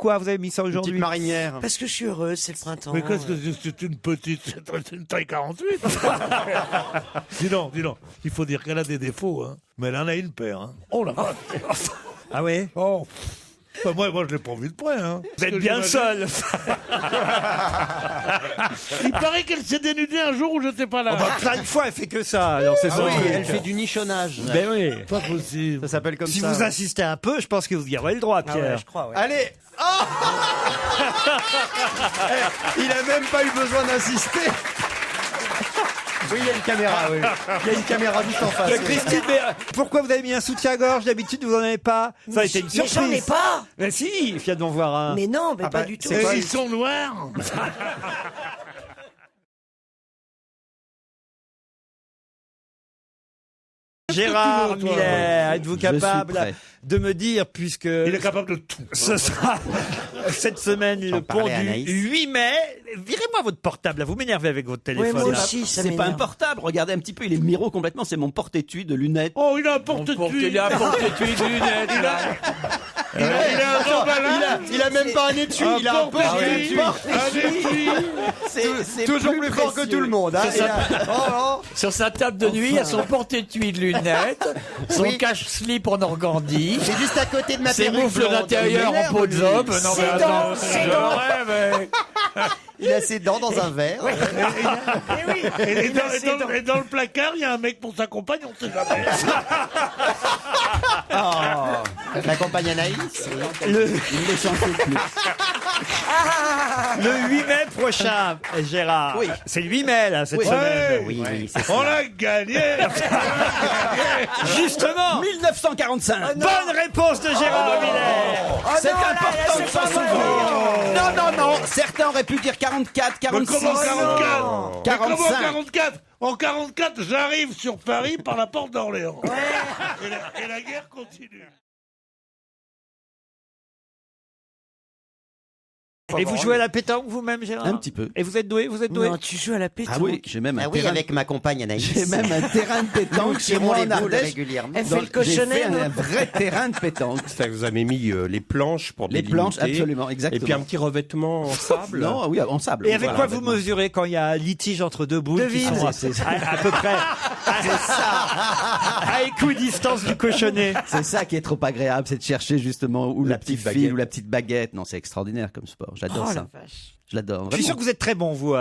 Pourquoi vous avez mis ça Une aujourd'hui? petite marinière. Parce que je suis heureuse, c'est le printemps. Mais qu'est-ce que c'est une petite, c'est une taille 48. Dis donc, il faut dire qu'elle a des défauts, hein. Mais elle en a une paire, hein. Oh la vache. Ah ouais? Oh. Enfin, moi, je l'ai pas vu de près, hein. Vous êtes bien seul. Il paraît qu'elle s'est dénudée un jour où j'étais pas là. Plein de fois, elle fait que ça. Alors c'est Ah ça. oui, elle fait du nichonnage. Ben oui. Pas possible. Ça s'appelle comme Si ça. vous insistez un peu, je pense que vous y aurez le droit, Ah Pierre. ouais, je crois, ouais. Allez. Oh il a même pas eu besoin d'insister. Oui, il y a une caméra, oui. Il y a une caméra juste en face. Mais Christine, mais pourquoi vous avez mis un soutien-gorge? D'habitude, vous en avez pas. Ça a été une surprise. Mais j'en ai pas. Mais si, je viens d'en voir un. Mais non, mais Ah pas bah, du tout. c'est quoi, Ils sont noirs. Gérard Qu'est-ce que tu veux, toi Miller, êtes-vous Je suis capable prêt. de me dire, puisque Il est capable de tout. ce sera cette semaine J'en le pont parlais à du Anaïs. 8 mai, virez-moi votre portable, là, vous m'énervez avec votre Ouais, téléphone. moi là. aussi, ça C'est pas un m'énerve. portable, regardez un petit peu, il est miro complètement, c'est mon porte-étui de lunettes. Oh, il a un porte-tuile. Il a un porte-étui de lunettes, là. Il a un emballage. Il a même pas un étui, il a un porte-étui. porte-étui. C'est Toujours plus fort que précieux. tout le monde. Hein. C'est ça. Oh, Sur sa table de nuit, il y a son porte-étui de lunettes, son Oui. cache-slip en organdie, c'est juste à côté de ma ses perruque moufles blonde. d'intérieur Il en m'énerve, peau de lui. zob. Non, mais attends, ses je dents. rêve. Il a ses dents dans un verre. Et dans le placard, il y a un mec pour sa compagne, on sait jamais. Ma compagne Anaïs. Il est chanceux de plus. Le 8 mai prochain, Gérard. Oui. C'est le 8 mai, là, cette Oui. semaine. Oui, oui, c'est ça. On l'a gagné. Justement, 1945. bonne réponse de Gérard Miller. C'est important de s'en souvenir. Non. Certains auraient pu dire 44, Mais 46. comment 44 Mais comment 45. 44 En 44, j'arrive sur Paris par la porte d'Orléans. Et la guerre continue. Et vous jouez à la pétanque vous-même, Gérard? Un petit peu. Et vous êtes doué? Non, tu joues à la pétanque. Ah oui, j'ai même un Ah oui, terrain. avec ma compagne Anaïs. J'ai même un terrain de pétanque chez tirons moi les en boules Ardèche. régulièrement. Elle fait le J'ai cochonnet, fait non un vrai terrain de pétanque. Ça, vous avez mis les planches pour Les délimiter. planches, absolument, Et exactement. puis un petit revêtement en sable. Non, oui, en sable. Et avec Voilà, quoi vous vêtements. mesurez quand il y a un litige entre deux boules qui Devine. sont C'est ça. à peu près à équidistance du cochonnet? C'est ça qui est trop agréable, c'est de chercher justement où la petite petite file baguette. ou la petite baguette. Non, c'est extraordinaire comme sport. J'adore Oh ça. la vache. Je l'adore. Je suis sûr vraiment. que vous êtes très bon, vous,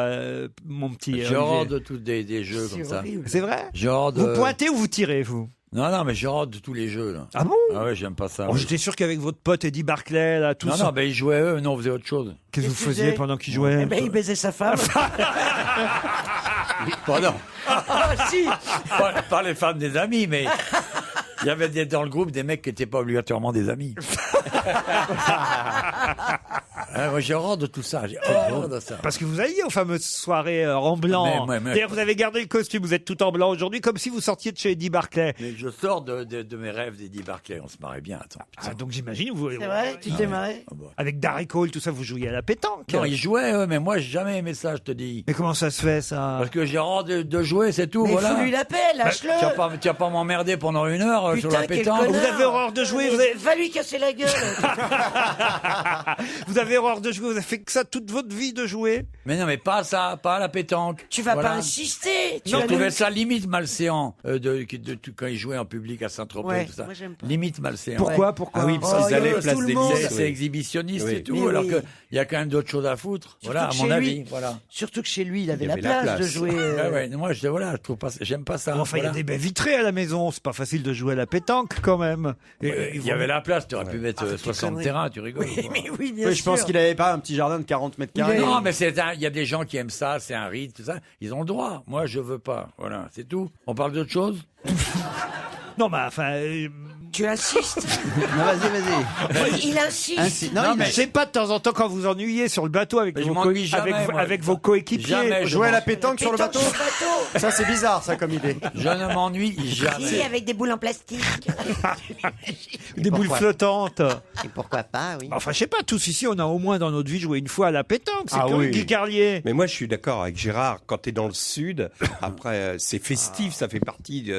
mon petit. Je Olivier. rentre de tous des jeux comme C'est ça. horrible. C'est vrai? Je rentre Vous de- pointez ou vous tirez, vous? Non, mais je rentre de tous les jeux, là. Ah bon? Ah ouais, j'aime pas ça. Oh, j'étais sûr qu'avec votre pote Eddie Barclay, là, tout Non, ça. non, ben ils jouaient eux, non, on faisait autre chose. Qu'est-ce que vous Qu'est-ce que faisiez c'est pendant qu'il jouait? Eh ben, il baisait sa femme. Pardon, Ah, si. pas les femmes des amis, mais il y avait dans le groupe des mecs qui n'étaient pas obligatoirement des amis. Moi, j'ai horreur de tout ça. J'ai horreur de ça. Parce que vous alliez aux fameuses soirées en blanc. Mais- D'ailleurs, vous avez gardé le costume, vous êtes tout en blanc aujourd'hui, comme si vous sortiez de chez Eddie Barclay. Mais je sors de mes rêves d'Eddie Barclay. On se marrait bien. Attends, putain. Ah, donc j'imagine, vous, C'est vrai, tu t'es marré. avec Darry Cole, tout ça, vous jouiez à la pétanque. Non, ils jouaient, eux, mais moi, j'ai jamais aimé ça, je te dis. Mais comment ça se fait, ça? Parce que j'ai horreur de jouer, c'est tout, Mais voilà. fous-lui la paix, lâche-le. Tu vas pas m'emmerder pendant 1 heure sur Putain, la quel pétanque. connard. Vous avez horreur de jouer, Mais vous avez- Va lui casser la gueule. Vous avez horreur de jouer, vous avez fait que ça toute votre vie de jouer? Mais non, mais pas ça, pas à la pétanque. Tu vas Voilà. pas insister. Tu Je vas trouvais nous- ça limite malséant quand ils jouaient en public à Saint-Tropez, Ouais, tout ça. moi, j'aime pas. Limite malséant. Pourquoi? Pourquoi? Ah oui, parce Oh, qu'ils allaient yo, place tout le des monde. lycées. C'est exhibitionniste Oui. et tout, Mais alors oui. qu'il y a quand même d'autres choses à foutre. Voilà, à Surtout mon que chez avis. lui. Voilà. Surtout que chez lui, il avait, Il la avait la place de place. jouer. Ouais, moi, je trouve pas, j'aime pas ça. Enfin, il y a voilà. des baies vitrées à la maison, c'est pas facile de jouer à la pétanque quand même. Et, Il y avait la place, tu aurais pu mettre Ah, 60 conneries. terrains, tu rigoles. ou quoi. Mais oui, bien Oui, sûr. je pense qu'il avait pas un petit jardin de 40 mètres carrés. Non, mais il y a des gens qui aiment ça, c'est un rite, tout ça. Ils ont le droit. Moi, je veux pas. Voilà, c'est tout. On parle d'autre chose? Non, mais enfin, Tu insistes. Non, vas-y. Il insiste. non, mais je sais pas de temps en temps quand vous ennuyez sur le bateau avec Mais je vos, m'ennuie jamais, moi. avec vos coéquipiers. Jamais. Jouer à la pétanque sur le Pétanque bateau. sur le bateau. Ça, c'est bizarre, ça, comme idée. Je ne m'ennuie Si, jamais. avec des boules en plastique. Des boules flottantes. Et pourquoi pas, oui. Enfin, je sais pas, tous ici, on a au moins dans notre vie joué une fois à la pétanque. C'est Ah comme oui. Guy Carlier. Mais moi, je suis d'accord avec Gérard. Quand tu es dans le sud, après, c'est festif, ça fait partie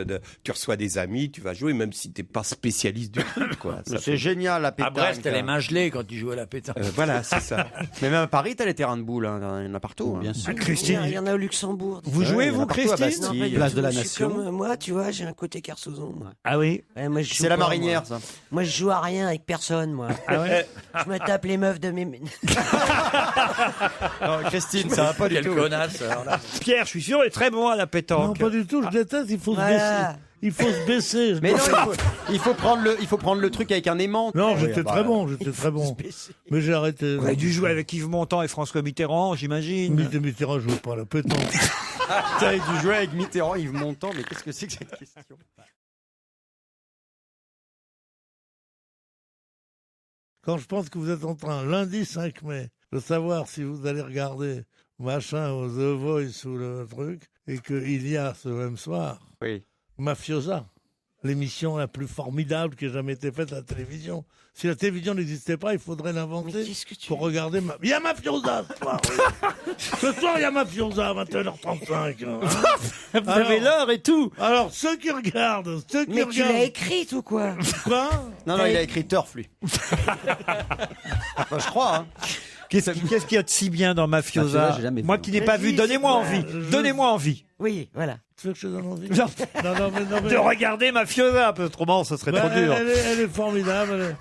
tu reçois des amis, tu vas jouer, même si t'es pas spécialiste du truc, quoi. Ça C'est génial, la À pétanque. Brest, elle est main gelée quand tu jouais à la pétanque. voilà, c'est ça. Mais même à Paris, t'as les terrains de boules, hein. Il y en a partout. Bien hein. sûr. Christine, Il y en a au Luxembourg. vous Ouais, jouez, il y en a vous, partout à Christine Bastille. Non, pas du Place tout. de la Je suis Nation. comme, moi, tu vois, j'ai un côté Kersozon, moi. Ah oui. Ouais, moi, je joue C'est la pas, marinière, moi. ça. Moi, je joue à rien avec personne, moi. Ah ouais. Je me tape les meufs de mes... Non, Christine, ça va pas du Quelle tout. connasse, alors là. Pierre, je suis sûr, est très bon à la Non, pétanque. pas du tout, je déteste, il faut se Voilà. baisser. Il faut se baisser. Mais non, il faut prendre le truc avec un aimant. Non, Oui, j'étais bah, très bon, j'étais très bon. Mais j'ai arrêté. Vous avez dû jouer avec Yves Montand et François Mitterrand, j'imagine. Mitterrand joue pas à la pétanque. T'as dû jouer avec Mitterrand, Yves Montand, mais qu'est-ce que c'est que cette question? Quand je pense que vous êtes en train, lundi 5 mai, de savoir si vous allez regarder machin au The Voice ou le truc, et qu'il y a ce même soir, Oui. Mafiosa, l'émission la plus formidable qui ait jamais été faite à la télévision. Si la télévision n'existait pas, il faudrait Mais l'inventer qu'est-ce que tu... pour regarder. Il y a Mafiosa ce soir. Oui. Ce soir, il y a Mafiosa à 21h35. Vous avez l'heure et tout. Alors, ceux qui regardent, Mais tu l'as écrite ou quoi? Quoi? Non, il a écrit Turf, lui. Je crois, hein. Qu'est-ce qu'il y a de si bien dans Mafiosa, Mafiosa, j'ai jamais vu. Moi qui n'ai pas vu, Vas-y, donnez-moi c'est envie. quoi Donnez-moi envie Oui, voilà. Tu veux que je te donne envie? Non. Non, mais... de regarder Mafiosa, parce que autrement, ce serait Bah, trop dur. elle est formidable.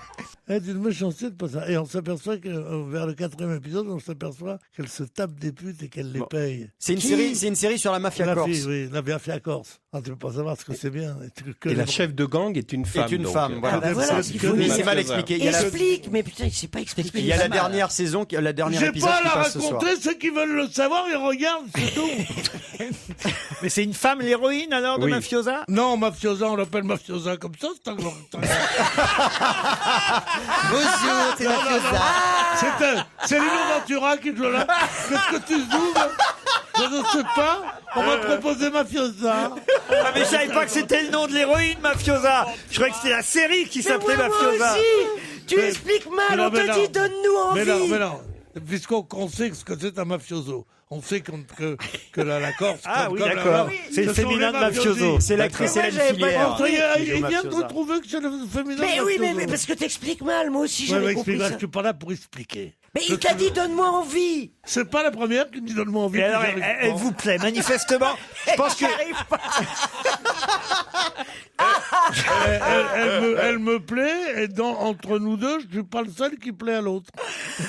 Elle est d'une méchanceté de pas ça. Et on s'aperçoit que vers le 4e épisode, on s'aperçoit qu'elle se tape des putes et qu'elle les Bon. paye. C'est une série sur la mafia La corse. fille, oui, la mafia corse. Ah, tu veux pas savoir ce que c'est bien. Et la chef de gang est une femme. Est une donc. femme, voilà. Ah bah voilà, il faut Mais dire. c'est mal expliqué. Il y a la, Explique, mais putain, il sait pas expliquer. il y a la dernière saison, la dernière J'ai épisode pas à qui la passe ce soir. raconter, ceux qui veulent le savoir, ils regardent, c'est tout. Mais c'est une femme, l'héroïne, alors, de Oui. Mafiosa? Non, Mafiosa, on l'appelle Mafiosa comme ça, c'est un grand... Bonjour, c'est C'est Lino Ventura qui joue là. Qu'est-ce que tu zoomes? Je ne sais pas. On m'a proposé Mafiosa. Ah, mais je savais pas que c'était le nom de l'héroïne, Mafiosa. Je croyais que c'était la série qui s'appelait moi Mafiosa. aussi. Tu Mais- expliques mal, mais non, on mais te non. dit donne-nous Mais envie. non. Puisqu'on sait ce que c'est un mafioso. On sait que la Corse... Ah comme- oui, comme la- d'accord. C'est le ce sont féminin les de Mafioso. mafiosi. C'est l'actrice D'accord. Hélène Moi, j'avais pas Filière. compris. Il vient de trouver que c'est le féminin Mais de oui, Mafioso. mais parce que t'expliques mal, moi aussi Ouais, j'avais mais compris explique, ça. je suis pas là pour expliquer. Mais il t'a dit donne-moi envie. C'est pas la première qui me dit donne-moi envie. Et alors, puis j'arrive elle pas. vous plaît, manifestement. Je pense que... J'arrive pas. Elle me plaît, et entre nous deux, je suis pas le seul qui plaît à l'autre.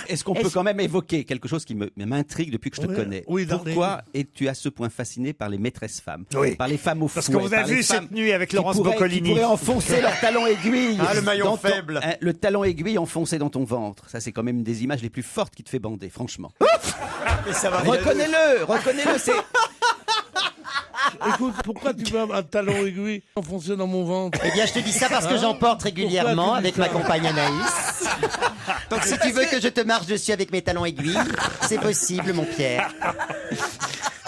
Est-ce qu'on peut quand même évoquer quelque chose qui m'intrigue depuis que je te Oui. connais? Oui, Darling. Pourquoi es-tu à ce point fasciné par les maîtresses femmes? Oui. Par les femmes au fouet? Parce qu'on vous a par les vu femmes cette nuit avec qui Laurence pourraient- Boccolini. Qui pourraient enfoncer leur talon aiguille. Ah, le maillon dans ton- faible. le talon aiguille enfoncé dans ton ventre. Ça, c'est quand même une des images les plus fortes qui te fait bander, franchement. Mais ça va. Reconnais-le, c'est... Écoute, pourquoi tu veux un talon aiguille enfoncé dans mon ventre? Eh bien, je te dis ça parce que j'en porte régulièrement Pourquoi tu dis avec ma ça compagne Anaïs. Donc, si tu veux que je te marche dessus avec mes talons aiguilles, c'est possible, mon Pierre.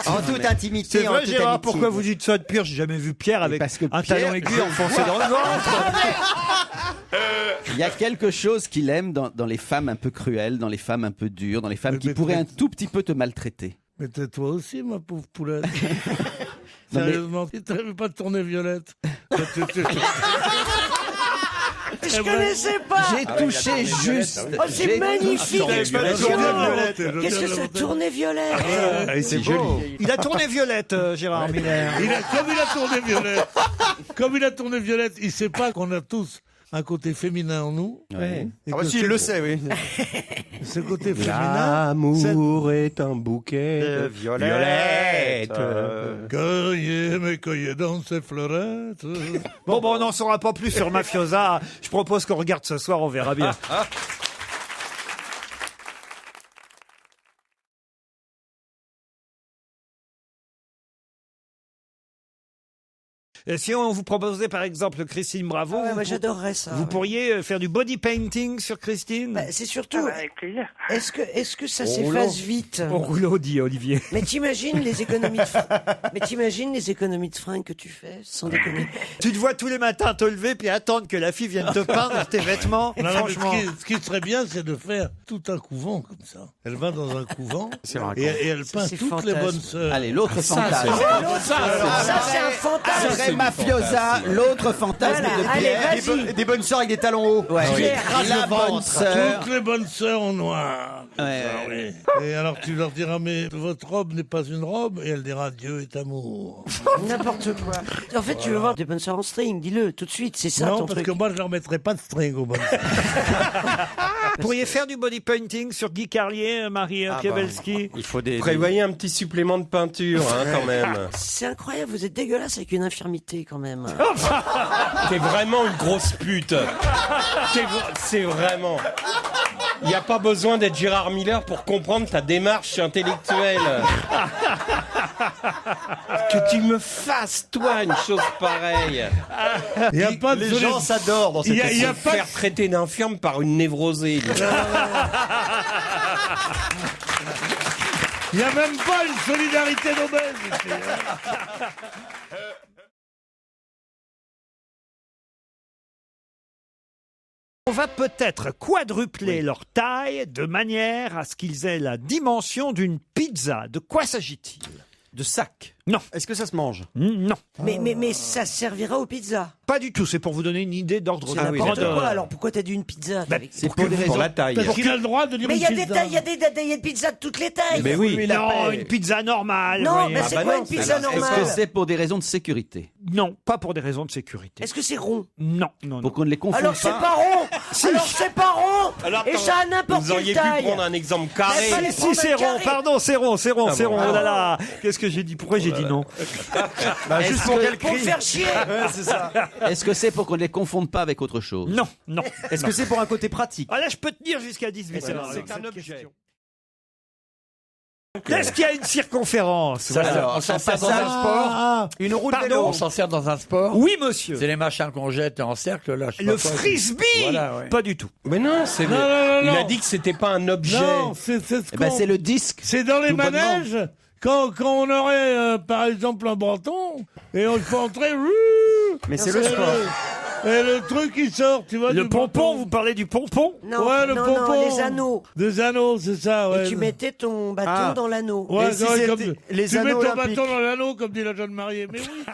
En toute intimité, C'est en vrai, toute Gérard, amitié. pourquoi vous dites ça de Pierre? J'ai jamais vu Pierre avec parce que un Pierre- talon aiguille enfoncé dans le ventre. Il y a quelque chose qu'il aime dans les femmes un peu cruelles, dans les femmes un peu dures, dans les femmes qui mais- pourraient un tout petit peu te maltraiter. Mais tais-toi aussi, ma pauvre poulette. Non, mais- Sérieusement, tu t'avais pas tourné violette. Je connaissais pas. J'ai touché juste. Oh, c'est j'ai magnifique. Tourné violette. Qu'est-ce que ça tournait violette? C'est joli. Il a tourné violette, Gérard Miller. Comme il a tourné violette, il sait pas qu'on a tous un côté féminin en nous. Ouais. Et Ah que bah si, il le sait, oui. Ce côté féminin, L'amour est un bouquet de violettes. cueillez dans ces fleurettes. Bon, on n'en saura pas plus sur Mafiosa. Je propose qu'on regarde ce soir, on verra bien. Et si on vous proposait par exemple Christine Bravo, Ouais, vous, moi, j'adorerais ça. vous ouais. pourriez faire du body painting sur Christine? Bah, c'est surtout. Avec plaisir. Est-ce que ça s'efface vite? Au rouleau, dit Olivier. Mais t'imagines les économies de fringues que tu fais, sans déconner. Tu te vois tous les matins te lever puis attendre que la fille vienne te peindre tes vêtements. Non, mais Franchement. ce qui serait bien, c'est de faire tout un couvent comme ça. Elle va dans un couvent et elle peint c'est toutes fantasme. les bonnes sœurs. Allez, l'autre fantasme. Ça, c'est un fantasme. mafiosa, l'autre fantasme Voilà, de allez, Pierre. vas-y. Des bonnes sœurs avec des talons hauts. Ouais. Pierre, La bonne sœur. Toutes les bonnes sœurs en noir. Ouais. Ah oui. Et alors tu leur diras, mais votre robe n'est pas une robe, et elle dira, Dieu est amour. N'importe quoi. En fait, tu veux voir des bonnes sœurs en string, dis-le tout de suite, c'est ça Non, ton parce truc. que moi je leur mettrai pas de string aux bonnes sœurs. Vous pourriez faire du body painting sur Guy Carlier, Marie Pievelski. Il faut des... Prévoyez un petit supplément de peinture, hein, quand même. C'est incroyable, vous êtes dégueulasse avec une infirmité quand même. T'es vraiment une grosse pute. C'est vraiment... Il n'y a pas besoin d'être Gérard Miller pour comprendre ta démarche intellectuelle. Que tu me fasses, toi, une chose pareille. Il y a pas de Les gens s'adorent dans cette Il y a émission. pas de- Faire traiter d'infirme par une névrosée. Il n'y a même pas une solidarité d'obèse ici, hein. On va peut-être quadrupler leur taille de manière à ce qu'ils aient la dimension d'une pizza. De quoi s'agit-il? De sac. Non. Est-ce que ça se mange? Non, Mais ça servira aux pizzas. pas du tout. C'est pour vous donner une idée d'ordre C'est de n'importe grandeur. quoi, alors pourquoi t'as dit une pizza Bah, C'est pour des raisons. Pour la taille. Parce qu'il a le droit de dire Mais il une y a des pizza. tailles, il y a des pizzas de toutes les tailles. Mais oui. Non, une pizza normale. Non, voyez. mais c'est quoi une pizza Est-ce normale que c'est pour des raisons de sécurité? Non, pas pour des raisons de sécurité. Est-ce que c'est rond? Non, non, non. Pour qu'on ne les confonde Alors c'est pas. pas rond. Alors c'est pas rond. Alors, Et attends, ça a n'importe Vous quelle auriez pu taille. prendre un exemple carré. Mais fallait Si, prendre c'est un rond, carré. pardon, c'est rond, c'est rond, c'est bon. rond. Oh là là, qu'est-ce que j'ai dit? Pourquoi j'ai dit non? Juste pour quel Pour me faire chier. c'est ça. Est-ce que c'est pour qu'on ne les confonde pas avec autre chose? Non, non. Est-ce que c'est pour un côté pratique? Ah là, je peux tenir jusqu'à 18 heures. c'est avec un cette objet. question. Est-ce qu'il y a une circonférence? Ça, Voilà. on s'en sert dans un sport. Ah, Une roue de Pardon. vélo. On s'en sert dans un sport. Oui, monsieur. C'est les machins qu'on jette en cercle là. je sais Le pas quoi. frisbee? Voilà, ouais. Pas du tout. Mais non, c'est Non, non, il non. a dit que c'était pas un objet. non, c'est ce Eh ben, qu'on- c'est le disque. C'est dans les Tout bonnement. manèges, quand on aurait, par exemple, un breton, et on peut entrer... Mais c'est le sport. Et le truc qui sort, tu vois. Le du pompon, breton. vous parlez du pompon? Non, Ouais, le non, pompon. non, les anneaux. Des anneaux, c'est ça, ouais. Et tu mettais ton bâton Ah. dans l'anneau. Ouais, Et si ouais, c'était comme- les tu mets anneaux ton olympiques. bâton dans l'anneau, comme dit la jeune mariée. Mais oui, c'est ça.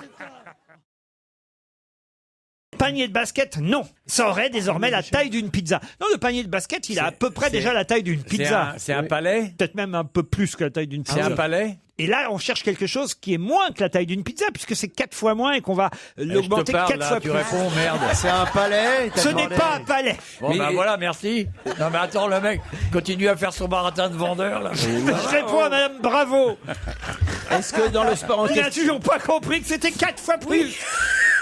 Panier de basket, non. Ça aurait désormais la taille d'une pizza. Non, le panier de basket, il a à peu près déjà la taille d'une pizza. C'est un palais. Peut-être même un peu plus que la taille d'une C'est pizza. un palais. Et là, on cherche quelque chose qui est moins que la taille d'une pizza, puisque c'est 4 fois moins et qu'on va l'augmenter Je te parle, 4 là, fois tu plus. réponds, merde. C'est un palais. t'as Ce n'est demandé. pas un palais. Bon, ben voilà, merci. Non, mais attends, le mec continue à faire son baratin de vendeur, là. Je réponds à Madame Bravo. Est-ce que dans le sport en Il n'a question, toujours pas compris que c'était 4 fois plus.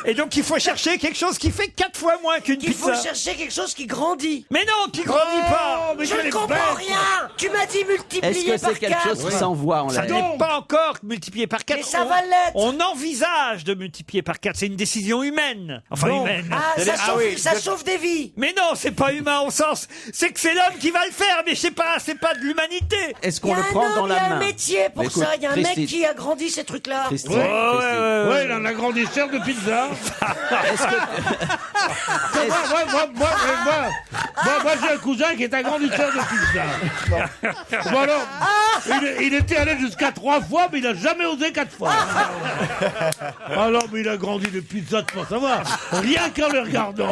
Et donc, il faut chercher quelque chose qui fait 4 fois moins qu'une Il faut pizza. chercher quelque chose qui grandit. Mais non, qui grandit pas. mais Je quelle ne est comprends bête. rien. Tu m'as dit est-ce multiplier que par c'est quelque 4. chose qui s'envoie en Ça l'air? n'est pas encore multiplié par 4. Mais ça va l'être. On envisage de multiplier par 4. C'est une décision humaine. Enfin, Non. humaine. Ah, ça sauve des vies. Mais non, c'est pas humain au sens. C'est que c'est l'homme qui va le faire, mais je sais pas, c'est pas de l'humanité. Est-ce Il y qu'on a le un prend dans homme, il y la a un main? métier pour Mais écoute, ça. Il y a un mec Christine. qui a grandi ces trucs-là. Christine, Ouais, Christine. Ouais, il en a grandisseur de pizza. Est-ce que- Moi, j'ai un cousin qui est un grandisseur de pizza. Bon alors, il était allé jusqu'à 3 fois, mais il a jamais osé 4 fois. Alors, mais il a grandi de pizza, tu peux savoir. Rien qu'en le regardant.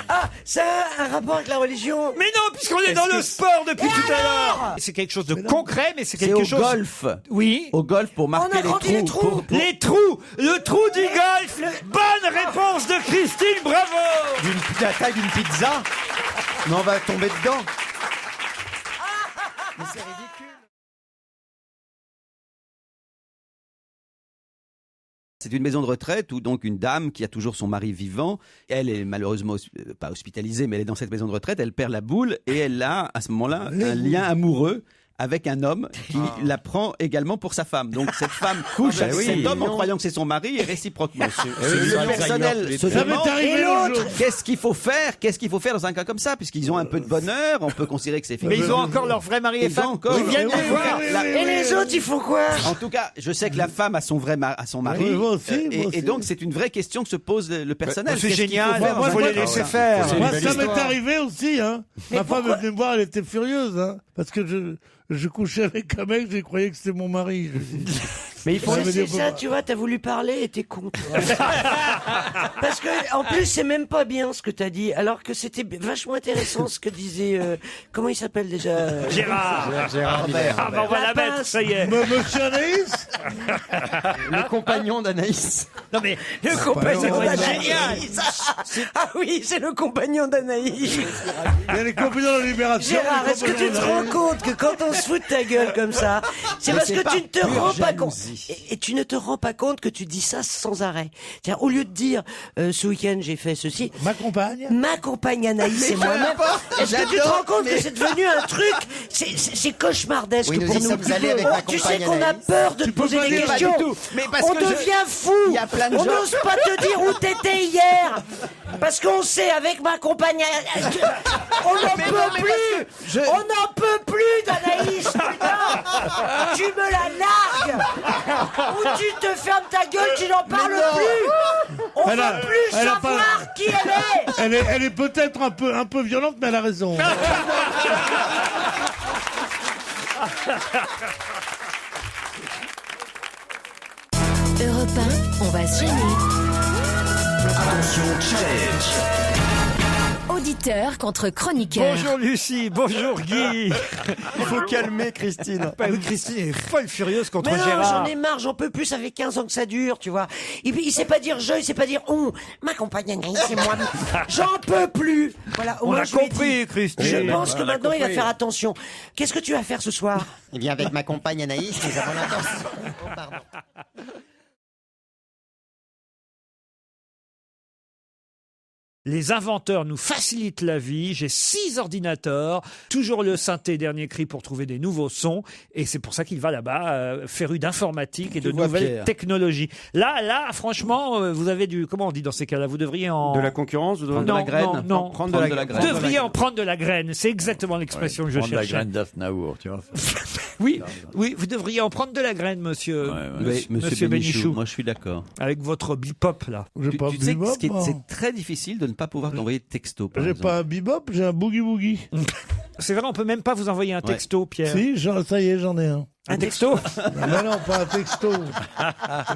Ah, ça a un rapport avec la religion. Mais non, puisqu'on est dans le sport depuis tout à l'heure. C'est quelque chose de concret, mais c'est C'est quelque au chose. golf. Oui. Au golf pour On a marquer grandi les les trous. trous. Les trous, le trou du golf. Bonne réponse de Christine, bravo. La taille d'une pizza. Mais on va tomber dedans. Mais c'est ridicule. C'est une maison de retraite où donc une dame qui a toujours son mari vivant, elle est malheureusement pas hospitalisée, mais elle est dans cette maison de retraite, elle perd la boule et elle a à ce moment-là un lien amoureux avec un homme qui la prend également pour sa femme. Donc cette femme couche avec cet homme en croyant que c'est son mari et réciproquement. Le personnel se Ça demande m'est arrivé Et l'autre l'autre jour. qu'est-ce qu'il faut faire, dans un cas comme ça, puisqu'ils ont un peu de bonheur, on peut considérer que c'est Mais ils ont effectivement- encore leur vrai mari et Ils ont femme. encore Ils viennent leur- les Oui, voir. oui, La- oui, Et les autres, ils font quoi? En tout cas, je sais que la femme a son vrai à son mari. Oui, moi aussi, et, moi et aussi. donc, c'est une vraie question que se pose le personnel. C'est Qu'est-ce qu'il génial, faut faire il dans faut un les cas laisser comme ça? faire. Moi, belle ça m'est histoire. arrivé aussi, hein. Ma femme est venue me voir, elle était furieuse, hein. Parce que je couchais avec un mec, j'ai croyé que c'était mon mari. Mais il faut. C'est ça, tu vois, t'as voulu parler et t'es con. Parce que, en plus, c'est même pas bien ce que t'as dit, alors que c'était vachement intéressant ce que disait, comment il s'appelle déjà? Gérard. Ah, bah, on va la mettre, ça y est. Monsieur Anaïs. Le compagnon d'Anaïs. Non, mais Le compagnon pas d'Anaïs. Ah oui, c'est le compagnon d'Anaïs. Il y a les compagnons de la Libération. Gérard, est-ce que tu te rends compte que quand on se fout de ta gueule comme ça, c'est parce que tu ne te rends pas compte. Et tu ne te rends pas compte que tu dis ça sans arrêt. C'est-à-dire, au lieu de dire, ce week-end j'ai fait ceci, Ma compagne. ma compagne Anaïs et moi-même, est-ce que tu te rends compte que c'est devenu un truc, c'est cauchemardesque Oui, nous pour y nous. sommes allés avec ma Tu sais compagne qu'on a Anaïs. peur de te peux poser pas des dire pas questions. du tout. Mais parce On que devient fou. Il y a plein de On gens- n'ose pas te dire où t'étais hier. Parce qu'on sait, avec ma compagne, on n'en peut plus. On n'en peut plus d'Anaïs, putain. Tu me la largues. Ou tu te fermes ta gueule, tu n'en parles plus. On Elle a- veut plus elle a savoir pas- qui elle est. Elle est peut-être un peu violente, mais elle a raison. Europe 1, on va se gêner. Attention, challenge. Auditeur contre chroniqueur. bonjour Lucie, bonjour Guy. Il faut calmer Christine. Bah oui, Christine est folle furieuse contre Mais non, Gérard. j'en ai marre, j'en peux plus, ça fait 15 ans que ça dure, tu vois. Il sait pas dire je, il sait pas dire on. Ma compagne Anaïs, c'est moi. J'en peux plus. Voilà, au On moins, a je lui ai compris, dit. Christine. Je pense que on a maintenant, il va compris. faire attention. Qu'est-ce que tu vas faire ce soir? Eh bien, avec ma compagne Anaïs, nous avons l'intention. Oh, pardon. Les inventeurs nous facilitent la vie. J'ai 6 ordinateurs, toujours le synthé dernier cri pour trouver des nouveaux sons. Et c'est pour ça qu'il va là-bas, féru d'informatique et de nouvelles technologies. Là, franchement, vous avez du... Comment on dit dans ces cas-là? Vous devriez en... De la concurrence, vous devez- de la graine. Non. Prendre de la graine. Vous devriez en prendre de la graine. C'est exactement l'expression que je Prendre la cherchais. graine d'Aznavour, tu vois. Oui, vous devriez en prendre de la graine, monsieur. Oui, Monsieur Bénichou, moi je suis d'accord. Avec votre bipop, là. J'ai pas Tu sais que bebop, moi. c'est très difficile de ne pas pouvoir t'envoyer de texto. par J'ai exemple. pas un bebop, j'ai un boogie-woogie. C'est vrai, on peut même pas vous envoyer un texto, Pierre. Si, ça y est, j'en ai un. Un texto? Mais non, pas un texto.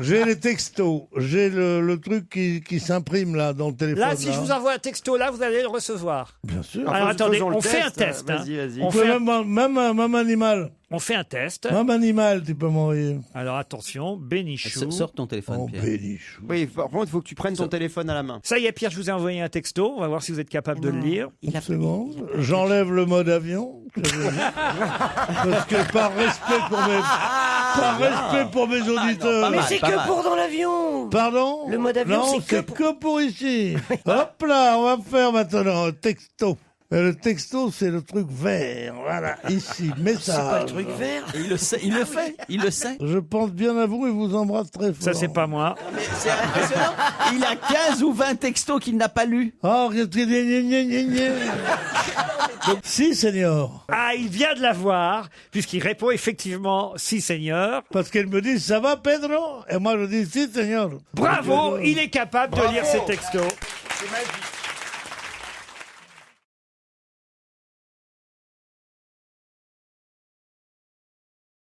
J'ai les textos. J'ai le truc qui s'imprime là dans le téléphone. Là, si je vous envoie un texto, là, vous allez le recevoir. Bien sûr. Alors attendez, faisons le on fait un test. test. hein. Vas-y. On Tu peux fait un- même animal. On fait un test. Même animal, tu peux m'envoyer. Alors attention, Bénichou. Sors ton téléphone, Oh, Pierre. Bénichou. Oui, par contre, il faut que tu prennes ton téléphone à la main. Ça y est, Pierre, je vous ai envoyé un texto. On va voir si vous êtes capable de le lire. Il a C'est bon. J'enlève le mode avion. Parce que par respect pour mes auditeurs. Mais c'est que pour dans l'avion. Pardon? Le mode avion, non, c'est que pour ici. Hop là, on va faire maintenant un texto. Et le texto, c'est le truc vert. Voilà, ici, message. c'est pas le truc vert. Et il le sait, il le fait, il le sait. Je pense bien à vous et vous embrasse très fort. Ça, c'est pas moi. Mais c'est impressionnant. Il a 15 ou 20 textos qu'il n'a pas lus. Oh, si, Seigneur. Ah, il vient de l'avoir, puisqu'il répond effectivement si, Seigneur. Parce qu'elle me dit, ça va, Pedro? Et moi, je dis, si, Seigneur. Bravo, il est capable de lire ses textos.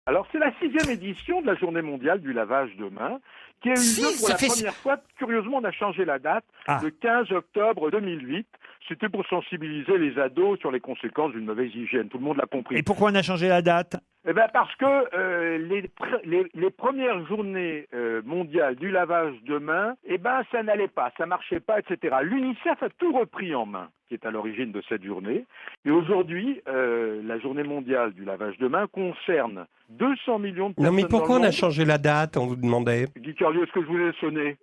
Alors, c'est la 6e édition de la Journée mondiale du lavage de mains qui a eu lieu pour ça la fait- première fois. Curieusement, on a changé la date, Ah. le 15 octobre 2008. C'était pour sensibiliser les ados sur les conséquences d'une mauvaise hygiène. Tout le monde l'a compris. Et pourquoi on a changé la date? Eh ben parce que les premières journées mondiales du lavage de mains, eh ben ça n'allait pas, ça marchait pas, etc. L'UNICEF a tout repris en main, qui est à l'origine de cette journée. Et aujourd'hui, la journée mondiale du lavage de mains concerne 200 millions de personnes. Non, mais pourquoi dans on le a monde. changé la date, on vous demandait? Guy Carlier, est-ce que je vous ai sonné?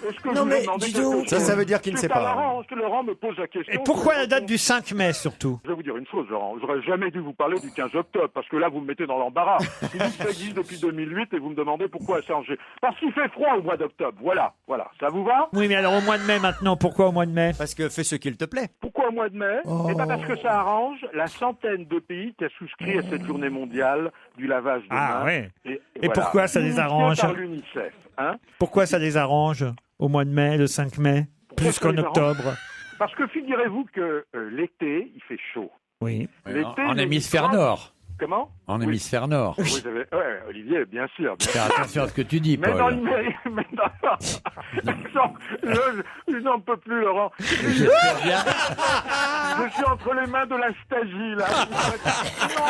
Est-ce que Non, je vous ai mais demandé dis quelque donc. chose Ça veut dire qu'il ne C'est sait pas. marrant, que Laurent me pose la question. Et pourquoi la date du 5 mai, surtout? Je vais vous dire une chose, Laurent. J'aurais jamais dû vous parler du 15 octobre, parce que là, vous me mettez dans l'embarras. Vous dites que ça existe depuis 2008 et vous me demandez pourquoi ça a changé. Parce qu'il fait froid au mois d'octobre. Voilà. Ça vous va? Oui, mais alors au mois de mai maintenant, pourquoi au mois de mai? Parce que fais ce qu'il te plaît. Pourquoi au mois de mai? Oh. Eh bien, parce que ça arrange la centaine de pays qui a souscrit à cette journée mondiale du lavage de Ah mains. ouais. Et Et pourquoi ça les Initié arrange? par l'UNICEF, hein? Pourquoi ça les arrange au mois de mai, le 5 mai, plus ça qu'en les arrange octobre? Parce que figurez-vous que l'été, il fait chaud. Oui. L'été, En les hémisphère grandes- nord. Comment? En Oui. hémisphère nord. Vous avez... Ouais, Olivier janvier, bien sûr. Fais attention à ce que tu dis, Mais dans Paul. l'immédiat, je n'en peux plus, Laurent. Je suis entre les mains de la stagie, là. Non,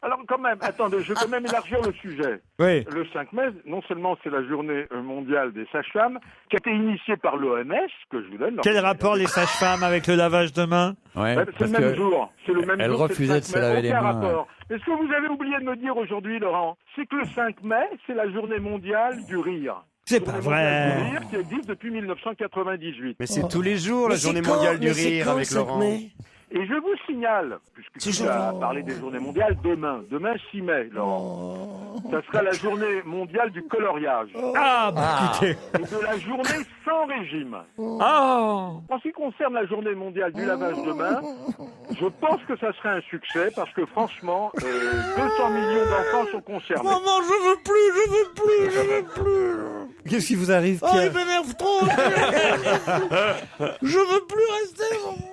alors quand même, attendez, je vais quand même élargir le sujet. Oui. Le 5 mai, non seulement c'est la journée mondiale des sages-femmes, qui a été initiée par l'OMS, que je vous donne. Quel rapport les sages-femmes avec le lavage de mains? Ouais, C'est le parce même que jour. C'est le même elle jour. refusait de se laver les Aucun mains. rapport. Mais ce que vous avez oublié de me dire aujourd'hui, Laurent, c'est que le 5 mai, c'est la journée mondiale du rire. C'est pas Journée mondiale vrai. du rire qui existe depuis 1998. Mais c'est tous les jours la journée mondiale du rire avec Laurent. Et je vous signale, puisque tu as parlé des journées mondiales, demain 6 mai, Laurent, ça sera la journée mondiale du coloriage. Ah, bah, écoutez. Et de la journée sans régime. Ah. En ce qui concerne la journée mondiale du lavage de mains, je pense que ça serait un succès parce que franchement, 200 millions d'enfants sont concernés. Maman, je veux plus. Qu'est-ce qui vous arrive, Oh, Pierre? il m'énerve trop. Je veux plus rester, maman.